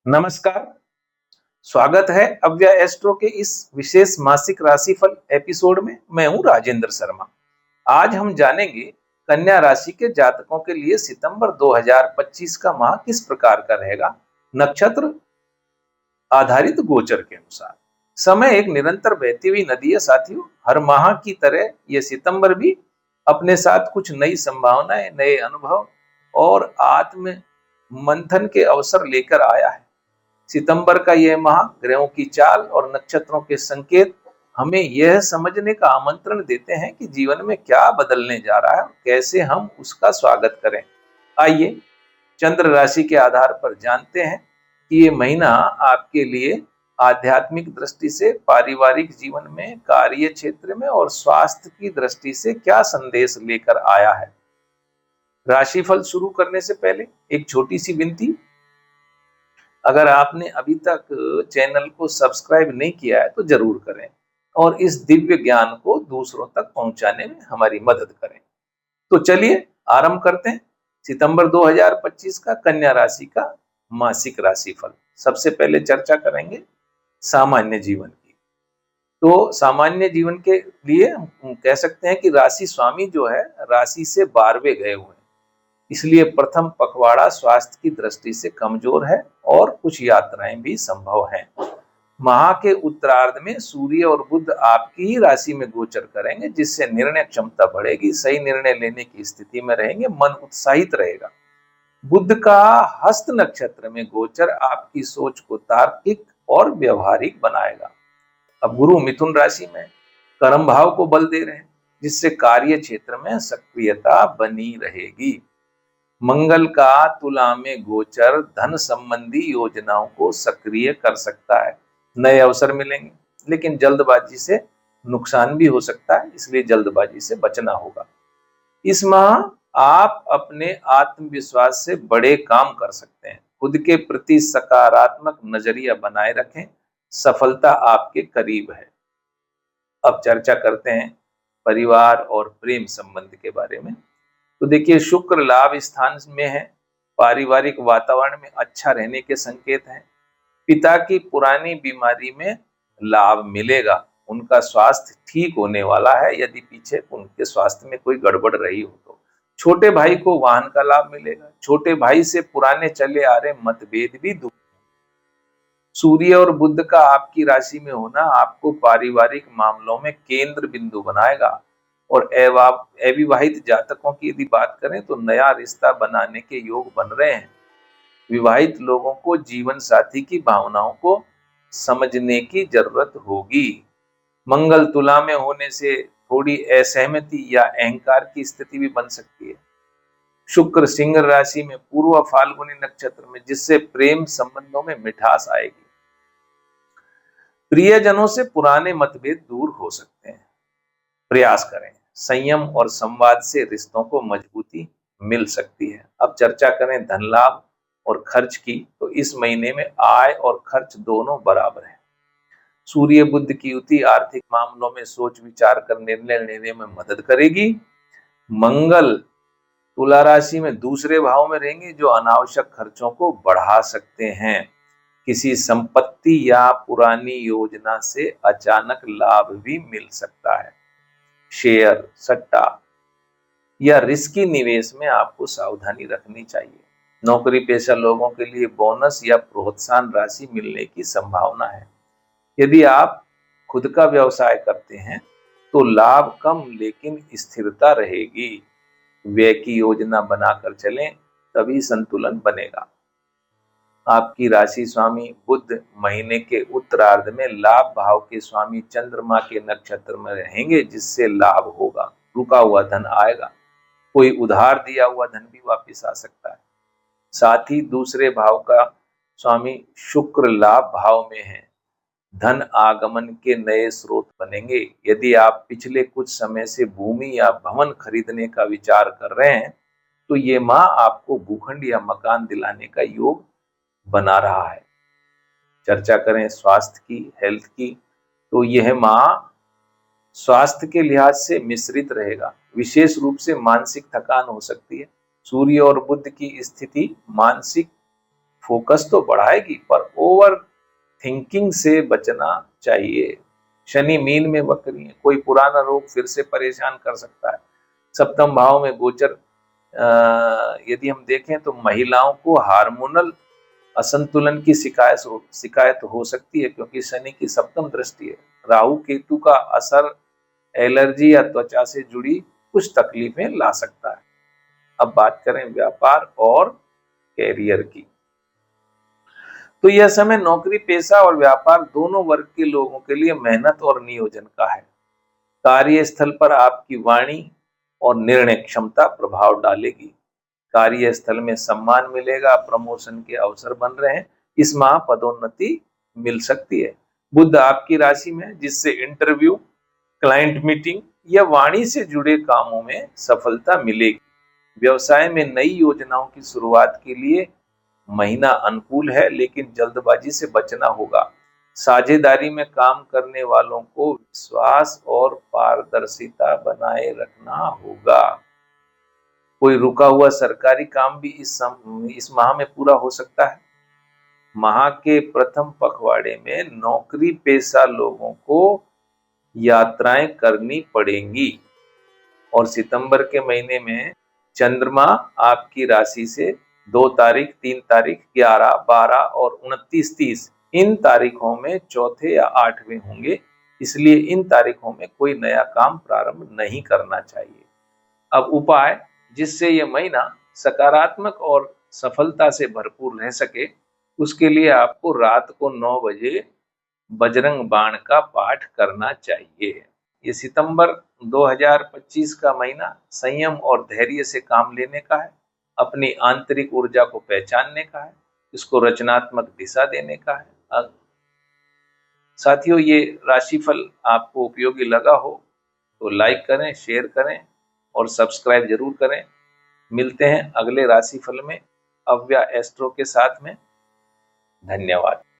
नमस्कार। स्वागत है अव्या एस्ट्रो के इस विशेष मासिक राशिफल एपिसोड में। मैं हूं राजेंद्र शर्मा। आज हम जानेंगे कन्या राशि के जातकों के लिए सितंबर 2025 का माह किस प्रकार का रहेगा, नक्षत्र आधारित गोचर के अनुसार। समय एक निरंतर बहती हुई नदी है साथियों। हर माह की तरह यह सितंबर भी अपने साथ कुछ नई संभावनाएं, नए अनुभव और आत्म मंथन के अवसर लेकर आया है। सितंबर का यह माह ग्रहों की चाल और नक्षत्रों के संकेत हमें यह समझने का आमंत्रण देते हैं कि जीवन में क्या बदलने जा रहा है और कैसे हम उसका स्वागत करें। आइए चंद्र राशि के आधार पर जानते हैं कि ये महीना आपके लिए आध्यात्मिक दृष्टि से, पारिवारिक जीवन में, कार्य क्षेत्र में और स्वास्थ्य की दृष्टि से क्या संदेश लेकर आया है। राशिफल शुरू करने से पहले एक छोटी सी विनती। अगर आपने अभी तक चैनल को सब्सक्राइब नहीं किया है तो जरूर करें और इस दिव्य ज्ञान को दूसरों तक पहुंचाने में हमारी मदद करें। तो चलिए आरंभ करते हैं सितंबर 2025 का कन्या राशि का मासिक राशिफल। सबसे पहले चर्चा करेंगे सामान्य जीवन की। तो सामान्य जीवन के लिए हम कह सकते हैं कि राशि स्वामी जो है राशि से 12वें गए हुए हैं, इसलिए प्रथम पखवाड़ा स्वास्थ्य की दृष्टि से कमजोर है और कुछ यात्राएं भी संभव हैं। माह के उत्तरार्ध में सूर्य और बुध आपकी ही राशि में गोचर करेंगे, जिससे निर्णय क्षमता बढ़ेगी, सही निर्णय लेने की स्थिति में रहेंगे, मन उत्साहित रहेगा। बुध का हस्त नक्षत्र में गोचर आपकी सोच को तार्किक और व्यवहारिक बनाएगा। अब गुरु मिथुन राशि में कर्म भाव को बल दे रहे हैं, जिससे कार्य क्षेत्र में सक्रियता बनी रहेगी। मंगल का तुला में गोचर धन संबंधी योजनाओं को सक्रिय कर सकता है। नए अवसर मिलेंगे, लेकिन जल्दबाजी से नुकसान भी हो सकता है, इसलिए जल्दबाजी से बचना होगा। इस माह आप अपने आत्मविश्वास से बड़े काम कर सकते हैं। खुद के प्रति सकारात्मक नजरिया बनाए रखें, सफलता आपके करीब है। अब चर्चा करते हैं परिवार और प्रेम संबंध के बारे में। तो देखिए, शुक्र लाभ स्थान में है, पारिवारिक वातावरण में अच्छा रहने के संकेत हैं। पिता की पुरानी बीमारी में लाभ मिलेगा, उनका स्वास्थ्य ठीक होने वाला है यदि पीछे उनके स्वास्थ्य में कोई गड़बड़ रही हो तो। छोटे भाई को वाहन का लाभ मिलेगा। छोटे भाई से पुराने चले आ रहे मतभेद भी दूर। सूर्य और बुध का आपकी राशि में होना आपको पारिवारिक मामलों में केंद्र बिंदु बनाएगा। और अविवाहित जातकों की यदि बात करें तो नया रिश्ता बनाने के योग बन रहे हैं। विवाहित लोगों को जीवन साथी की भावनाओं को समझने की जरूरत होगी। मंगल तुला में होने से थोड़ी असहमति या अहंकार की स्थिति भी बन सकती है। शुक्र सिंह राशि में पूर्व फाल्गुनी नक्षत्र में, जिससे प्रेम संबंधों में मिठास आएगी। प्रियजनों से पुराने मतभेद दूर हो सकते हैं। प्रयास करें, संयम और संवाद से रिश्तों को मजबूती मिल सकती है। अब चर्चा करें धन लाभ और खर्च की। तो इस महीने में आय और खर्च दोनों बराबर है। सूर्य बुध की युति आर्थिक मामलों में सोच विचार कर निर्णय लेने में मदद करेगी। मंगल तुला राशि में दूसरे भाव में रहेंगे, जो अनावश्यक खर्चों को बढ़ा सकते हैं। किसी संपत्ति या पुरानी योजना से अचानक लाभ भी मिल सकता है। शेयर, सट्टा या रिस्की निवेश में आपको सावधानी रखनी चाहिए। नौकरी पेशा लोगों के लिए बोनस या प्रोत्साहन राशि मिलने की संभावना है। यदि आप खुद का व्यवसाय करते हैं तो लाभ कम लेकिन स्थिरता रहेगी। व्यय की योजना बनाकर चलें, तभी संतुलन बनेगा। आपकी राशि स्वामी बुध महीने के उत्तरार्ध में लाभ भाव के स्वामी चंद्रमा के नक्षत्र में रहेंगे, जिससे लाभ होगा। रुका हुआ धन आएगा। कोई उधार दिया हुआ धन भी वापस आ सकता है। साथ ही दूसरे भाव का स्वामी शुक्र लाभ भाव में है। धन आगमन के नए स्रोत बनेंगे। यदि आप पिछले कुछ समय से भूमि या भवन खरीदने का विचार कर रहे हैं तो ये माह आपको भूखंड या मकान दिलाने का योग बना रहा है। चर्चा करें स्वास्थ्य की, हेल्थ की। तो यह माह स्वास्थ्य के लिहाज से मिश्रित रहेगा। विशेष रूप से मानसिक थकान हो सकती है। सूर्य और बुध की स्थिति मानसिक फोकस तो बढ़ाएगी पर ओवर थिंकिंग से बचना चाहिए। शनि मीन में वक्री है, कोई पुराना रोग फिर से परेशान कर सकता है। सप्तम भाव में गोचर यदि हम देखें तो महिलाओं को हार्मोनल असंतुलन की शिकायत हो सकती है, क्योंकि शनि की सप्तम दृष्टि है। राहु केतु का असर एलर्जी या त्वचा से जुड़ी कुछ तकलीफें ला सकता है। अब बात करें व्यापार और कैरियर की, तो यह समय नौकरी पेशा और व्यापार दोनों वर्ग के लोगों के लिए मेहनत और नियोजन का है। कार्यस्थल पर आपकी वाणी और निर्णय क्षमता प्रभाव डालेगी। कार्यस्थल में सम्मान मिलेगा, प्रमोशन के अवसर बन रहे हैं, इस माह पदोन्नति मिल सकती है। बुध आपकी राशि में, जिससे इंटरव्यू, क्लाइंट मीटिंग या वाणी से जुड़े कामों में सफलता मिलेगी। व्यवसाय में नई योजनाओं की शुरुआत के लिए महीना अनुकूल है, लेकिन जल्दबाजी से बचना होगा। साझेदारी में काम करने वालों को विश्वास और पारदर्शिता बनाए रखना होगा। कोई रुका हुआ सरकारी काम भी इस माह में पूरा हो सकता है। माह के प्रथम पखवाड़े में नौकरी पेशा लोगों को यात्राएं करनी पड़ेंगी और सितंबर के महीने में चंद्रमा आपकी राशि से 2 तारीख, 3 तारीख, 11, 12 और 29, 30 इन तारीखों में चौथे या 8वें होंगे, इसलिए इन तारीखों में कोई नया काम प्रारंभ नहीं करना चाहिए। अब उपाय जिससे यह महीना सकारात्मक और सफलता से भरपूर रह सके, उसके लिए आपको रात को 9 बजे बजरंग बाण का पाठ करना चाहिए। ये सितंबर 2025 का महीना संयम और धैर्य से काम लेने का है, अपनी आंतरिक ऊर्जा को पहचानने का है, इसको रचनात्मक दिशा देने का है। साथियों, ये राशिफल आपको उपयोगी लगा हो तो लाइक करें, शेयर करें और सब्सक्राइब जरूर करें। मिलते हैं अगले राशिफल में अव्या एस्ट्रो के साथ में। धन्यवाद।